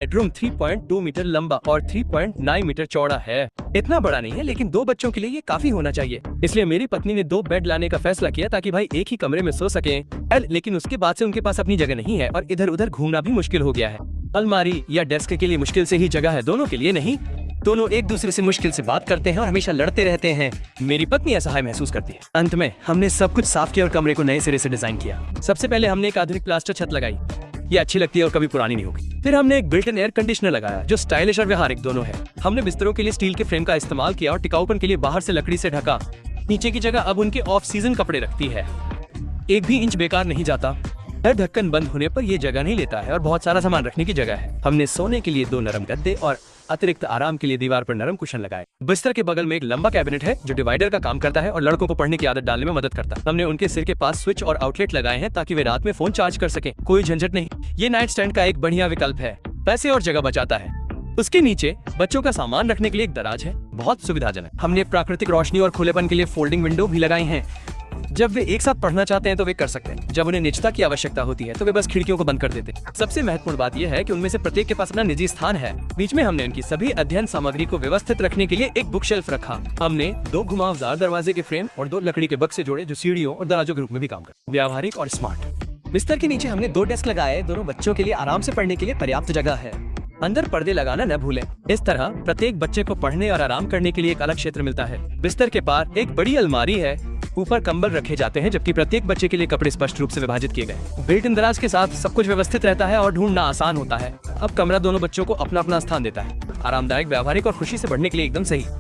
Bedroom 3.2 metre लंबा और 3.9 metre चौड़ा है। इतना बड़ा नहीं है, लेकिन 2 बच्चों के लिए ये काफी होना चाहिए। इसलिए मेरी पत्नी ने 2 बेड लाने का फैसला किया ताकि भाई एक ही कमरे में सो सकें। लेकिन उसके बाद से उनके पास अपनी जगह नहीं है और इधर उधर घूमना भी मुश्किल हो गया है। अलमारी या डेस्क के लिए मुश्किल से ही जगह है, दोनों के लिए नहीं। दोनों एक दूसरे से मुश्किल से बात करते हैं और हमेशा लड़ते रहते हैं। मेरी पत्नी असहाय महसूस करती है। अंत में हमने सब कुछ साफ किया और कमरे को नए सिरे से डिजाइन किया। सबसे पहले हमने एक आधुनिक प्लास्टर छत लगाई, ये अच्छी लगती है और कभी पुरानी नहीं होगी। फिर हमने एक बिल्ट इन एयर कंडीशनर लगाया जो स्टाइलिश और व्यवहारिक दोनों है। हमने बिस्तरों के लिए स्टील के फ्रेम का इस्तेमाल किया और टिकाऊपन के लिए बाहर से लकड़ी से ढका। नीचे की जगह अब उनके ऑफ सीजन कपड़े रखती है, एक भी इंच बेकार नहीं जाता। हर ढक्कन बंद होने पर यह जगह नहीं लेता है और बहुत सारा सामान रखने की जगह है। हमने सोने के लिए 2 नरम गद्दे और अतिरिक्त आराम के लिए दीवार पर नरम कुशन लगाए। बिस्तर के बगल में एक लंबा कैबिनेट है जो डिवाइडर का काम करता है और लड़कों को पढ़ने की आदत डालने में मदद करता है। हमने उनके सिर के पास स्विच और आउटलेट लगाए हैं ताकि वे रात में फोन चार्ज कर सकें। कोई झंझट नहीं। ये नाइट स्टैंड का एक बढ़िया विकल्प है, पैसे और जगह बचाता है। उसके नीचे बच्चों का सामान रखने के लिए एक दराज है, बहुत सुविधाजनक। हमने प्राकृतिक रोशनी और खुलेपन के लिए फोल्डिंग विंडो भी लगाई हैं। जब वे एक साथ पढ़ना चाहते हैं तो वे कर सकते हैं। जब उन्हें निजता की आवश्यकता होती है तो वे बस खिड़कियों को बंद कर देते हैं। सबसे महत्वपूर्ण बात यह है कि उनमें से प्रत्येक के पास अपना निजी स्थान है। बीच में हमने उनकी सभी अध्ययन सामग्री को व्यवस्थित रखने के लिए एक बुक शेल्फ रखा। हमने 2 घुमावदार दरवाजे के फ्रेम और 2 लकड़ी के बक्से जोड़े जो सीढ़ियों और दराजों के रूप में भी काम करते हैं। व्यावहारिक और स्मार्ट। बिस्तर के नीचे हमने 2 डेस्क लगाए, दोनों बच्चों के लिए आराम से पढ़ने के लिए पर्याप्त जगह है। अंदर पर्दे लगाना न भूलें। इस तरह प्रत्येक बच्चे को पढ़ने और आराम करने के लिए एक अलग क्षेत्र मिलता है। बिस्तर के पार एक बड़ी अलमारी है, ऊपर कंबल रखे जाते हैं, जबकि प्रत्येक बच्चे के लिए कपड़े स्पष्ट रूप से विभाजित किए गए। बिल्ट इन दराज के साथ सब कुछ व्यवस्थित रहता है और ढूंढना आसान होता है। अब कमरा दोनों बच्चों को अपना अपना स्थान देता है। आरामदायक, व्यावहारिक और खुशी से पढ़ने के लिए एकदम सही।